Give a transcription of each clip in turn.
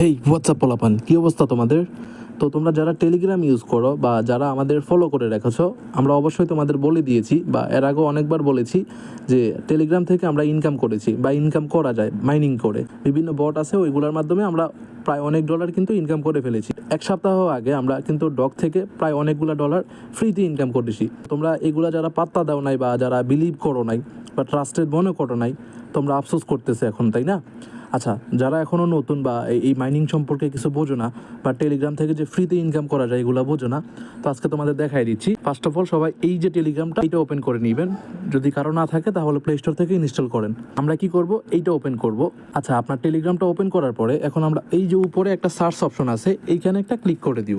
এই হোয়াটসঅ্যাপ পোলাপান, কী অবস্থা তোমাদের? তো তোমরা যারা টেলিগ্রাম ইউজ করো বা যারা আমাদের ফলো করে রেখেছো, আমরা অবশ্যই তোমাদের বলে দিয়েছি বা এর আগেও অনেকবার বলেছি যে টেলিগ্রাম থেকে আমরা ইনকাম করেছি বা ইনকাম করা যায় মাইনিং করে। বিভিন্ন বট আছে, ওইগুলোর মাধ্যমে আমরা প্রায় অনেক ডলার কিন্তু ইনকাম করে ফেলেছি। এক সপ্তাহ আগে আমরা কিন্তু ডগ থেকে প্রায় অনেকগুলো ডলার ফ্রিতে ইনকাম করেছি। তোমরা এগুলা যারা পাত্তা দাও নাই বা যারা বিলিভ করো নাই বা ট্রাস্টেড মনে করো নাই, তোমরা আফসোস করতেছে এখন, তাই না? আচ্ছা, যারা এখনও নতুন বা এই মাইনিং সম্পর্কে কিছু বোঝো না বা টেলিগ্রাম থেকে যে ফ্রিতে ইনকাম করা যায় এগুলো বোঝো না, তো আজকে তোমাদের দেখাই দিচ্ছি। ফার্স্ট অফ অল সবাই এই যে টেলিগ্রামটা, এটা ওপেন করে নেবেন। যদি কারো না থাকে তাহলে প্লে স্টোর থেকে ইনস্টল করেন। আমরা কি করব, এইটা ওপেন করব। আচ্ছা, আপনার টেলিগ্রামটা ওপেন করার পরে এখন আমরা এই যে উপরে একটা সার্চ অপশন আছে, এইখানে একটা ক্লিক করে দিব।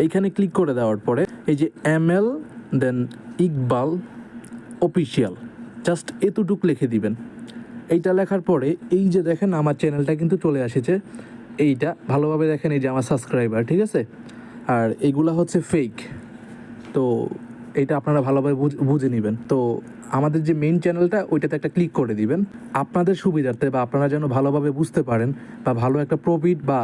এইখানে ক্লিক করে দেওয়ার পরে এই যে ML দেন ইকবাল অফিসিয়াল, জাস্ট এতটুক লিখে দিবেন। এইটা লেখার পরে এই যে দেখেন আমার চ্যানেলটা কিন্তু চলে এসেছে। এইটা ভালোভাবে দেখেন, এই যে আমার সাবস্ক্রাইবার, ঠিক আছে? আর এইগুলা হচ্ছে ফেক, তো এইটা আপনারা ভালোভাবে বুঝে নেবেন। তো আমাদের যে মেইন চ্যানেলটা, ওইটাতে একটা ক্লিক করে দিবেন আপনাদের সুবিধার্থে, বা আপনারা যেন ভালোভাবে বুঝতে পারেন বা ভালো একটা প্রফিট বা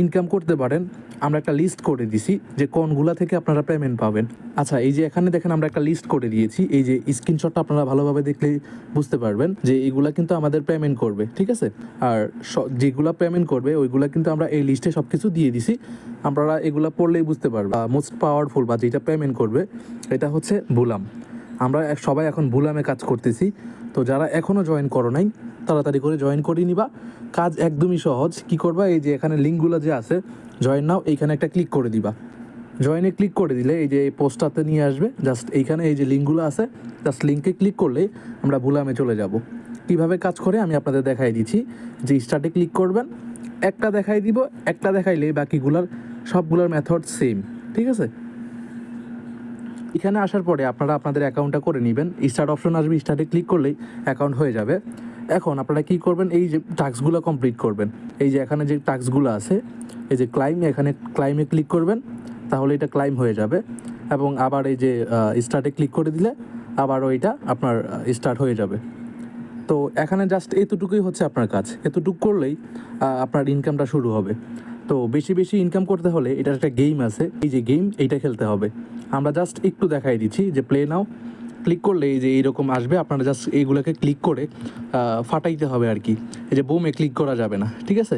ইনকাম করতে পারেন। আমরা একটা লিস্ট করে দিছি যে কোনগুলা থেকে আপনারা পেমেন্ট পাবেন। আচ্ছা, এই যে এখানে দেখেন আমরা একটা লিস্ট করে দিয়েছি। এই যে স্ক্রিনশটটা আপনারা ভালোভাবে দেখলেই বুঝতে পারবেন যে এইগুলা কিন্তু আমাদের পেমেন্ট করবে, ঠিক আছে? আর যেগুলা পেমেন্ট করবে ওইগুলা কিন্তু আমরা এই লিস্টে সব কিছু দিয়ে দিছি। আপনারা এগুলা পড়লেই বুঝতে পারবেন। মোস্ট পাওয়ারফুল বা যেটা পেমেন্ট করবে এটা হচ্ছে বুলাম। আমরা সবাই এখন বুলামে কাজ করতেছি। তো যারা এখনও জয়েন করো নাই, তাড়াতাড়ি করে জয়েন করে নিবা। কাজ একদমই সহজ। কি করবা, এই যে এখানে লিঙ্কগুলো যে আছে, জয়েন নাও, এইখানে একটা ক্লিক করে দিবা। জয়েনে ক্লিক করে দিলে এই যে এই পোস্টটাতে নিয়ে আসবে। জাস্ট এইখানে এই যে লিঙ্কগুলো আছে, জাস্ট লিঙ্কে ক্লিক করলেই আমরা বুলামে চলে যাব। কীভাবে কাজ করে আমি আপনাদের দেখাই দিচ্ছি। যে স্টার্টে ক্লিক করবেন, একটা দেখাই দিব, একটা দেখাইলে বাকিগুলার সবগুলোর মেথড সেম, ঠিক আছে? এখানে আসার পরে আপনারা আপনাদের অ্যাকাউন্টটা করে নেবেন। স্টার্ট অপশন আসবে, স্টার্টে ক্লিক করলেই অ্যাকাউন্ট হয়ে যাবে। এখন আপনারা কি করবেন, এই যে টাস্কগুলো কমপ্লিট করবেন। এই যে এখানে যে টাস্কগুলো আছে, এই যে ক্লাইম, এখানে ক্লাইমে ক্লিক করবেন, তাহলে এটা ক্লাইম হয়ে যাবে। এবং আবার এই যে স্টার্টে ক্লিক করে দিলে আবারও এটা আপনার স্টার্ট হয়ে যাবে। তো এখানে জাস্ট এতটুকুই হচ্ছে আপনার কাজ। এতটুকু করলেই আপনার ইনকামটা শুরু হবে। তো বেশি বেশি ইনকাম করতে হলে এটার একটা গেম আছে, এই যে গেম, এইটা খেলতে হবে। আমরা জাস্ট একটু দেখাই দিচ্ছি যে প্লে নাও ক্লিক করলে এই যে এইরকম আসবে। আপনারা জাস্ট এইগুলোকে ক্লিক করে ফাটাইতে হবে আর কি। এই যে বোমে ক্লিক করা যাবে না, ঠিক আছে?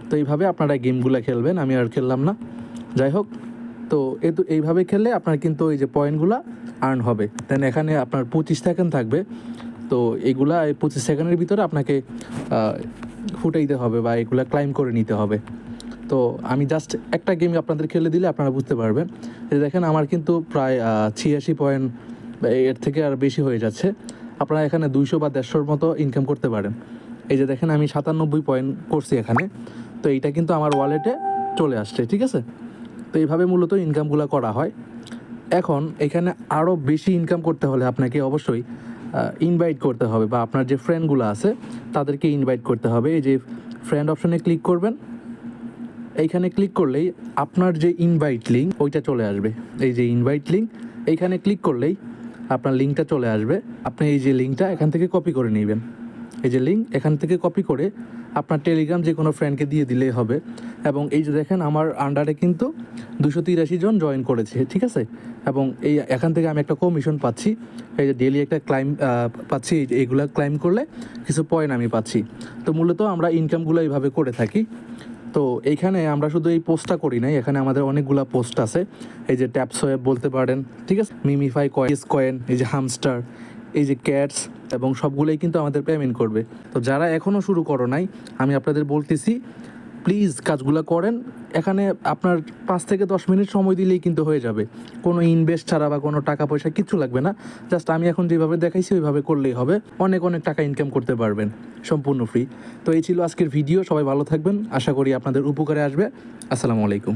তো এইভাবে আপনারা গেমগুলো খেলবেন, আমি আর খেললাম না। যাই হোক, তো এইভাবে খেললে আপনার কিন্তু এই যে পয়েন্টগুলো আর্ন হবে। দেন এখানে আপনার 25 সেকেন্ড থাকবে। তো এইগুলা এই 25 সেকেন্ডের ভিতরে আপনাকে ফুটাইতে হবে বা এগুলা ক্লাইম করে নিতে হবে। তো আমি জাস্ট একটা গেম আপনাদের খেলে দিলে আপনারা বুঝতে পারবেন। এই দেখেন আমার কিন্তু প্রায় 86 পয়েন্ট, এর থেকে আর বেশি হয়ে যাচ্ছে। আপনারা এখানে 200 বা 150-র মতো ইনকাম করতে পারেন। এই যে দেখেন আমি 97 পয়েন্ট করছি এখানে। তো এইটা কিন্তু আমার ওয়ালেটে চলে আসছে, ঠিক আছে? তো এইভাবে মূলত ইনকামগুলো করা হয়। এখন এখানে আরও বেশি ইনকাম করতে হলে আপনাকে অবশ্যই ইনভাইট করতে হবে, বা আপনার যে ফ্রেন্ডগুলো আছে তাদেরকে ইনভাইট করতে হবে। এই যে ফ্রেন্ড অপশনে ক্লিক করবেন, এইখানে ক্লিক করলেই আপনার যে ইনভাইট লিঙ্ক ওইটা চলে আসবে। এই যে ইনভাইট লিঙ্ক, এইখানে ক্লিক করলেই আপনার লিঙ্কটা চলে আসবে। আপনি এই যে লিঙ্কটা এখান থেকে কপি করে নেবেন। এই যে লিঙ্ক এখান থেকে কপি করে আপনার টেলিগ্রাম যে কোনো ফ্রেন্ডকে দিয়ে দিলেই হবে। এবং এই যে দেখেন আমার আন্ডারে কিন্তু 283 জন জয়েন করেছে, ঠিক আছে? এবং এই এখান থেকে আমি একটা কমিশন পাচ্ছি। এই যে ডেইলি একটা ক্লাইম পাচ্ছি, এইগুলা ক্লাইম করলে কিছু পয়েন্ট আমি পাচ্ছি। তো মূলত আমরা ইনকামগুলো এইভাবে করে থাকি। তো এইখানে আমরা শুধু এই পোস্টটা করি নাই, এখানে আমাদের অনেকগুলা পোস্ট আছে। এই যে ট্যাপসোয়েব বলতে পারেন, ঠিক আছে? মিমিফাই কয়েন, এই যে হামস্টার, এই যে ক্যাটস, এবং সবগুলোই কিন্তু আমাদের পেমেন্ট করবে। তো যারা এখনও শুরু করো নাই, আমি আপনাদের বলতেছি প্লিজ কাজগুলো করেন। এখানে আপনার 5 থেকে 10 মিনিট সময় দিলেই কিন্তু হয়ে যাবে। কোনো ইনভেস্ট ছাড়া বা কোনো টাকা পয়সা কিচ্ছু লাগবে না। জাস্ট আমি এখন যেভাবে দেখাইছি ওইভাবে করলেই হবে। অনেক অনেক টাকা ইনকাম করতে পারবেন সম্পূর্ণ ফ্রি। তো এই ছিল আজকের ভিডিও। সবাই ভালো থাকবেন, আশা করি আপনাদের উপকারে আসবে। আসসালামু আলাইকুম।